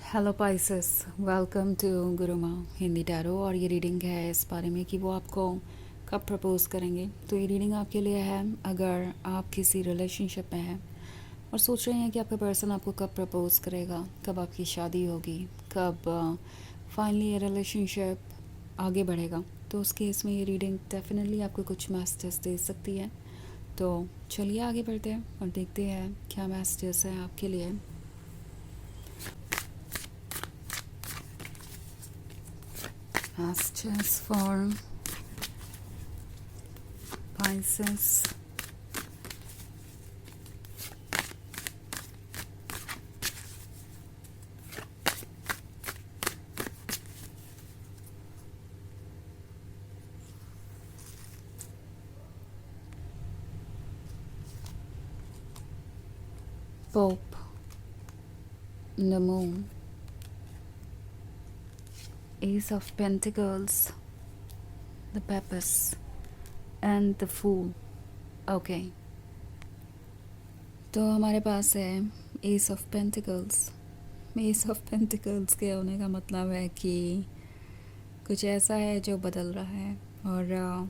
Hello Pisces, welcome to Guruma Hindi tarot. और ये reading है इस बारे में कि वो आपको कब प्रपोज़ करेंगे। तो ये रीडिंग आपके लिए है अगर आप किसी रिलेशनशिप में हैं और सोच रहे हैं कि आपका पर्सन आपको कब प्रपोज़ करेगा, कब आपकी शादी होगी, कब फाइनली ये रिलेशनशिप आगे बढ़ेगा। तो उस केस में ये रीडिंग डेफिनेटली आपको कुछ मैसेजेस दे सकती है। तो चलिए आगे बढ़ते हैं और देखते हैं क्या मैसेजेस हैं आपके लिए। Messages for Pisces. Pope, the Moon, Ace of Pentacles, the Papas, and the Fool. Okay. तो हमारे पास है S of pentacles. S of pentacles के होने का मतलब है कि कुछ ऐसा है जो बदल रहा है और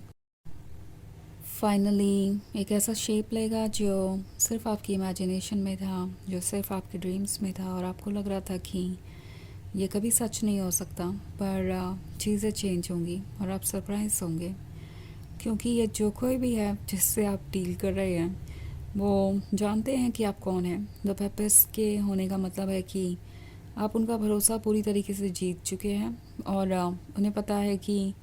फाइनली एक ऐसा शेप लेगा जो सिर्फ आपकी इमेजिनेशन में था, जो सिर्फ आपके ड्रीम्स में था और आपको लग रहा था कि ये कभी सच नहीं हो सकता। पर चीज़ें चेंज होंगी और आप सरप्राइज होंगे, क्योंकि ये जो कोई भी है जिससे आप डील कर रहे हैं वो जानते हैं कि आप कौन हैं। द पेपिस के होने का मतलब है कि आप उनका भरोसा पूरी तरीके से जीत चुके हैं और उन्हें पता है कि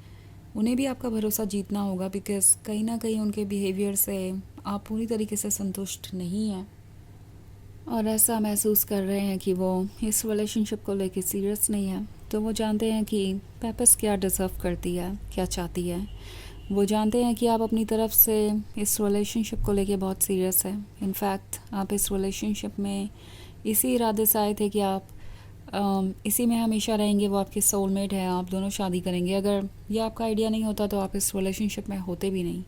उन्हें भी आपका भरोसा जीतना होगा, बिकॉज़ कहीं ना कहीं उनके बिहेवियर से आप पूरी तरीके से संतुष्ट नहीं हैं और ऐसा महसूस कर रहे हैं कि वो इस रिलेशनशिप को लेके सीरियस नहीं है। तो वो जानते हैं कि पेपस क्या डिज़र्व करती है, क्या चाहती है। वो जानते हैं कि आप अपनी तरफ से इस रिलेशनशिप को लेके बहुत सीरियस है। इनफैक्ट आप इस रिलेशनशिप में इसी इरादे से आए थे कि आप इसी में हमेशा रहेंगे। वो आपके सोलमेट है, आप दोनों शादी करेंगे। अगर ये आपका आइडिया नहीं होता तो आप इस रिलेशनशिप में होते भी नहीं।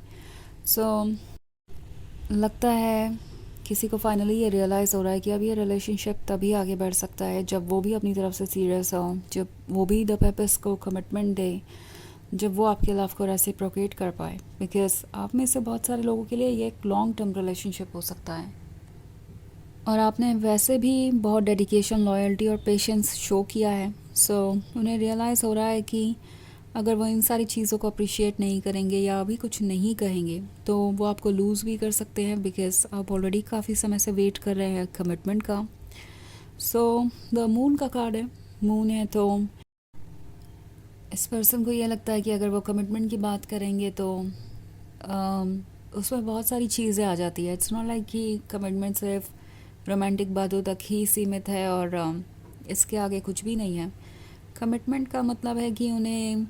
लगता है किसी को फाइनली ये रियलाइज़ हो रहा है कि अब ये रिलेशनशिप तभी आगे बढ़ सकता है जब वो भी अपनी तरफ से सीरियस हो, जब वो भी द पेपिस को कमिटमेंट दे, जब वो आपके लव को रेसिप्रोकेट कर पाए। बिकॉज आप में से बहुत सारे लोगों के लिए ये एक लॉन्ग टर्म रिलेशनशिप हो सकता है और आपने वैसे भी बहुत डेडिकेशन, लॉयल्टी और पेशेंस शो किया है। उन्हें रियलाइज़ हो रहा है कि अगर वो इन सारी चीज़ों को अप्रिशिएट नहीं करेंगे या अभी कुछ नहीं कहेंगे तो वो आपको लूज़ भी कर सकते हैं, बिकॉज आप ऑलरेडी काफ़ी समय से वेट कर रहे हैं कमिटमेंट का। द मून का कार्ड है। मून है तो इस पर्सन को ये लगता है कि अगर वो कमिटमेंट की बात करेंगे तो उसमें बहुत सारी चीज़ें आ जाती है। इट्स नॉट लाइक कि कमिटमेंट सिर्फ रोमांटिक बातों तक ही सीमित है और इसके आगे कुछ भी नहीं है। कमिटमेंट का मतलब है कि उन्हें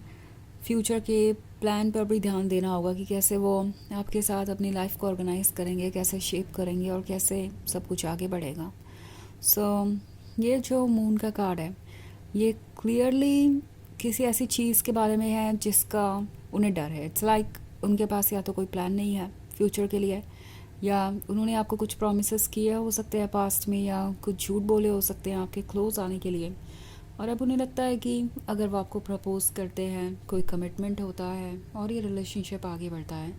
फ्यूचर के प्लान पर भी ध्यान देना होगा कि कैसे वो आपके साथ अपनी लाइफ को ऑर्गेनाइज करेंगे, कैसे शेप करेंगे और कैसे सब कुछ आगे बढ़ेगा। ये जो मून का कार्ड है ये क्लियरली किसी ऐसी चीज़ के बारे में है जिसका उन्हें डर है। इट्स लाइक उनके पास या तो कोई प्लान नहीं है फ्यूचर के लिए, या उन्होंने आपको कुछ प्रोमिस किए हो सकते हैं पास्ट में, या कुछ झूठ बोले हो सकते हैं आपके क्लोज आने के लिए। और अब उन्हें लगता है कि अगर वो आपको प्रपोज़ करते हैं, कोई कमिटमेंट होता है और ये रिलेशनशिप आगे बढ़ता है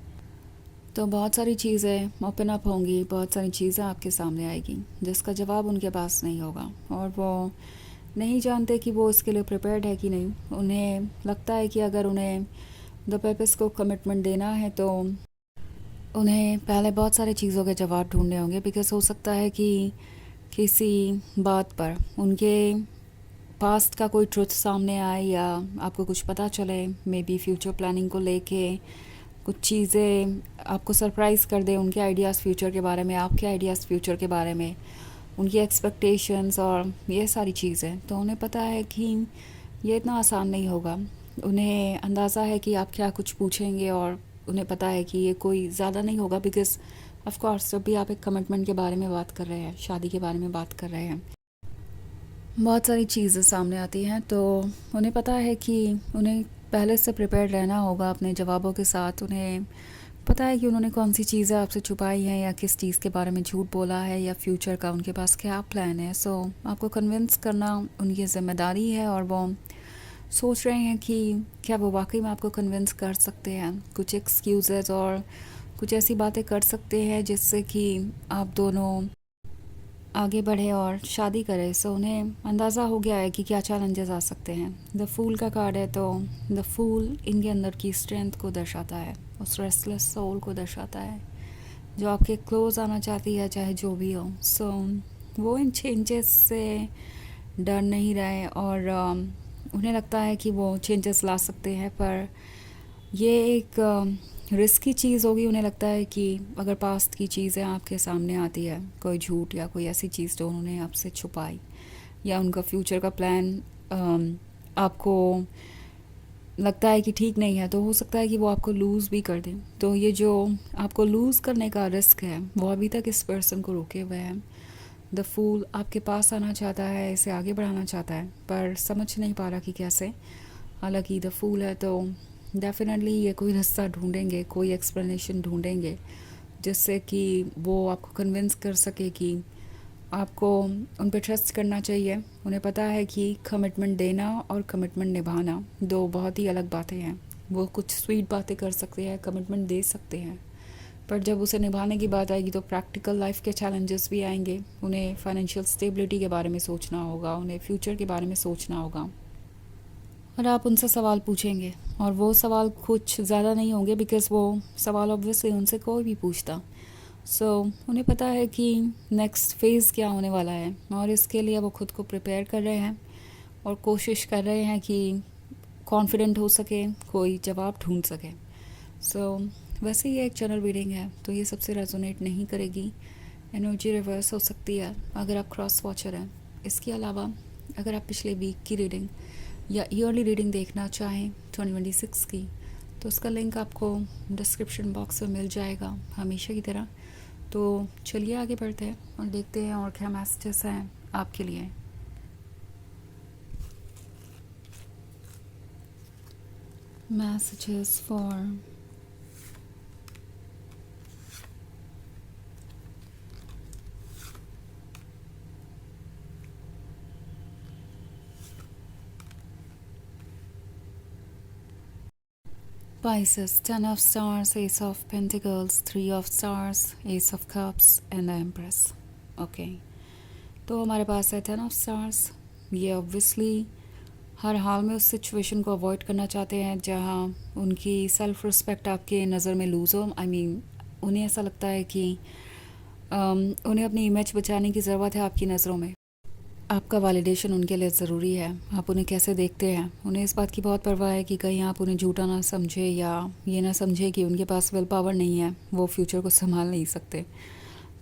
तो बहुत सारी चीज़ें ओपन अप होंगी, बहुत सारी चीज़ें आपके सामने आएगी जिसका जवाब उनके पास नहीं होगा और वो नहीं जानते कि वो इसके लिए प्रिपेयर्ड है कि नहीं। उन्हें लगता है कि अगर उन्हें द पर्पस को कमिटमेंट देना है तो उन्हें पहले बहुत सारी चीज़ों के जवाब ढूंढने होंगे, बिकॉज़ हो सकता है कि किसी बात पर उनके पास्ट का कोई ट्रुथ सामने आए या आपको कुछ पता चले, मे बी फ्यूचर प्लानिंग को लेके कुछ चीज़ें आपको सरप्राइज़ कर दे। उनके आइडियाज़ फ्यूचर के बारे में, आपके आइडियाज़ फ्यूचर के बारे में, उनकी एक्सपेक्टेशंस और ये सारी चीज़ें। तो उन्हें पता है कि ये इतना आसान नहीं होगा। उन्हें अंदाज़ा है कि आप क्या कुछ पूछेंगे और उन्हें पता है कि ये कोई ज़्यादा नहीं होगा, बिकॉज़ ऑफ कोर्स जब भी आप एक कमिटमेंट के बारे में बात कर रहे हैं, शादी के बारे में बात कर रहे हैं, बहुत सारी चीज़ें सामने आती हैं। तो उन्हें पता है कि उन्हें पहले से प्रिपेयर्ड रहना होगा अपने जवाबों के साथ। उन्हें पता है कि उन्होंने कौन सी चीज़ें आपसे छुपाई हैं या किस चीज़ के बारे में झूठ बोला है या फ्यूचर का उनके पास क्या प्लान है। सो आपको कन्विंस करना उनकी ज़िम्मेदारी है और वो सोच रहे हैं कि क्या वो वाकई में आपको कन्विंस कर सकते हैं। कुछ एक्सक्यूज़ेस और कुछ ऐसी बातें कर सकते हैं जिससे कि आप दोनों आगे बढ़े और शादी करें। सो उन्हें अंदाज़ा हो गया है कि क्या चैलेंजेस आ सकते हैं। द फूल का कार्ड है, तो द फूल इनके अंदर की स्ट्रेंथ को दर्शाता है, उस रेस्टलेस सोल को दर्शाता है जो आपके क्लोज आना चाहती है चाहे जो भी हो। सो वो इन चेंजेस से डर नहीं रहे और उन्हें लगता है कि वो चेंजेस ला सकते हैं, पर ये एक रिस्की चीज़ होगी। उन्हें लगता है कि अगर पास्ट की चीज़ें आपके सामने आती है, कोई झूठ या कोई ऐसी चीज़ जो उन्होंने आपसे छुपाई या उनका फ्यूचर का प्लान आपको लगता है कि ठीक नहीं है, तो हो सकता है कि वो आपको लूज़ भी कर दें। तो ये जो आपको लूज़ करने का रिस्क है वो अभी तक इस पर्सन को रोके हुए है। द फूल आपके पास आना चाहता है, इसे आगे बढ़ाना चाहता है, पर समझ नहीं पा रहा कि कैसे। हालांकि द फूल है तो डेफिनेटली ये कोई रास्ता ढूंढेंगे, कोई एक्सप्लेनेशन ढूंढेंगे जिससे कि वो आपको कन्विंस कर सके कि आपको उन पर ट्रस्ट करना चाहिए। उन्हें पता है कि कमिटमेंट देना और कमिटमेंट निभाना दो बहुत ही अलग बातें हैं। वो कुछ स्वीट बातें कर सकते हैं, कमिटमेंट दे सकते हैं, पर जब उसे निभाने की बात आएगी तो प्रैक्टिकल लाइफ के चैलेंजेस भी आएंगे। उन्हें फाइनेंशियल स्टेबिलिटी के बारे में सोचना होगा, उन्हें फ्यूचर के बारे में सोचना होगा और आप उनसे सवाल पूछेंगे और वो सवाल कुछ ज़्यादा नहीं होंगे बिकॉज़ वो सवाल ऑब्वियसली उनसे कोई भी पूछता। सो उन्हें पता है कि नेक्स्ट फेज़ क्या होने वाला है और इसके लिए वो खुद को प्रिपेयर कर रहे हैं और कोशिश कर रहे हैं कि कॉन्फिडेंट हो सके, कोई जवाब ढूंढ सके। सो वैसे ये एक जनरल रीडिंग है तो ये सबसे रेजोनेट नहीं करेगी। एनर्जी रिवर्स हो सकती है अगर आप क्रॉस वॉचर हैं। इसके अलावा अगर आप पिछले वीक की रीडिंग या ईयरली रीडिंग देखना चाहें 2026 की, तो उसका लिंक आपको डिस्क्रिप्शन बॉक्स में मिल जाएगा हमेशा की तरह। तो चलिए आगे बढ़ते हैं और देखते हैं और क्या मैसेजेस हैं आपके लिए। Messages for Pisces, 10 of Stars, Ace of Pentacles, 3 of Stars, Ace of Cups and the Empress. Okay, तो हमारे पास है 10 of Stars। ये ऑब्वियसली हर हाल में उस सिचुएशन को अवॉइड करना चाहते हैं जहाँ उनकी सेल्फ रिस्पेक्ट आपके नज़र में लूज़ हो। आई मीन उन्हें ऐसा लगता है कि उन्हें अपनी इमेज बचाने की ज़रूरत है आपकी नज़रों में। आपका वैलिडेशन उनके लिए ज़रूरी है। आप उन्हें कैसे देखते हैं, उन्हें इस बात की बहुत परवाह है कि कहीं आप उन्हें झूठा ना समझे या ये ना समझे कि उनके पास विल पावर नहीं है, वो फ्यूचर को संभाल नहीं सकते।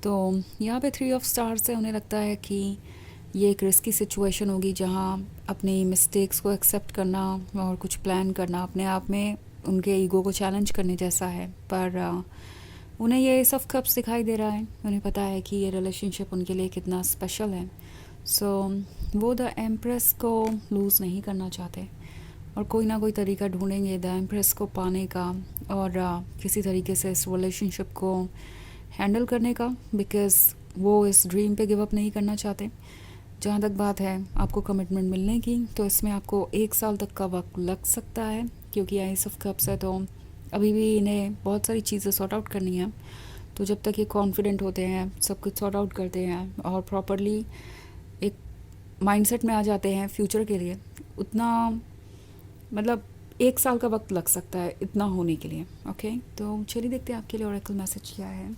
तो यहाँ पे 3 ऑफ स्टार्स है। उन्हें लगता है कि ये एक रिस्की सिचुएशन होगी जहाँ अपनी मिस्टेक्स को एक्सेप्ट करना और कुछ प्लान करना अपने आप में उनके ईगो को चैलेंज करने जैसा है, पर उन्हें ये सब कप्स दिखाई दे रहा है। उन्हें पता है कि ये रिलेशनशिप उनके लिए कितना स्पेशल है। सो वो द एम्प्रेस को लूज़ नहीं करना चाहते और कोई ना कोई तरीका ढूंढेंगे द एम्प्रेस को पाने का और किसी तरीके से इस रिलेशनशिप को हैंडल करने का, बिकॉज़ वो इस ड्रीम पे गिव अप नहीं करना चाहते। जहाँ तक बात है आपको कमिटमेंट मिलने की, तो इसमें आपको 1 साल तक का वक्त लग सकता है क्योंकि एस ऑफ कप्स है, तो अभी भी इन्हें बहुत सारी चीज़ें सॉर्ट आउट करनी है। तो जब तक ये कॉन्फिडेंट होते हैं, सब कुछ सॉर्ट आउट करते हैं और प्रॉपरली एक माइंडसेट में आ जाते हैं फ्यूचर के लिए, उतना मतलब 1 साल का वक्त लग सकता है इतना होने के लिए। ओके, तो चलिए देखते हैं आपके लिए ओरेकल मैसेज क्या है।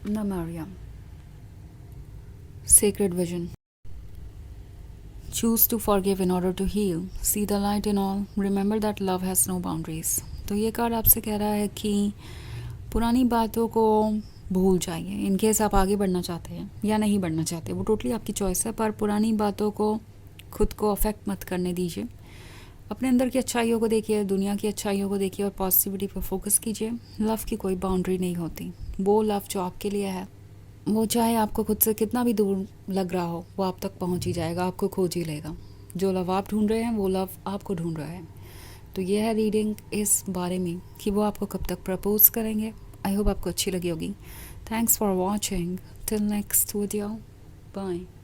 Namaria. Sacred vision. Choose to forgive in order to heal. See the light in all. Remember that love has no boundaries. तो ये कार्ड आपसे कह रहा है कि पुरानी बातों को भूल जाइए। इन केस आप आगे बढ़ना चाहते हैं या नहीं बढ़ना चाहते, वो टोटली आपकी चॉइस है, पर पुरानी बातों को खुद को अफेक्ट मत करने दीजिए। अपने अंदर की अच्छाइयों को देखिए, दुनिया की अच्छाइयों को देखिए और पॉजिटिविटी पर फोकस कीजिए। लव की कोई बाउंड्री नहीं होती। वो लव जो आपके लिए है वो चाहे आपको खुद से कितना भी दूर लग रहा हो, वो आप तक पहुंच ही जाएगा, आपको खोज ही लेगा। जो लव आप ढूंढ रहे हैं वो लव आपको ढूंढ रहा है। तो ये है रीडिंग इस बारे में कि वो आपको कब तक प्रपोज करेंगे। आई होप आपको अच्छी लगी होगी। Thanks for watching. Till next video. Bye.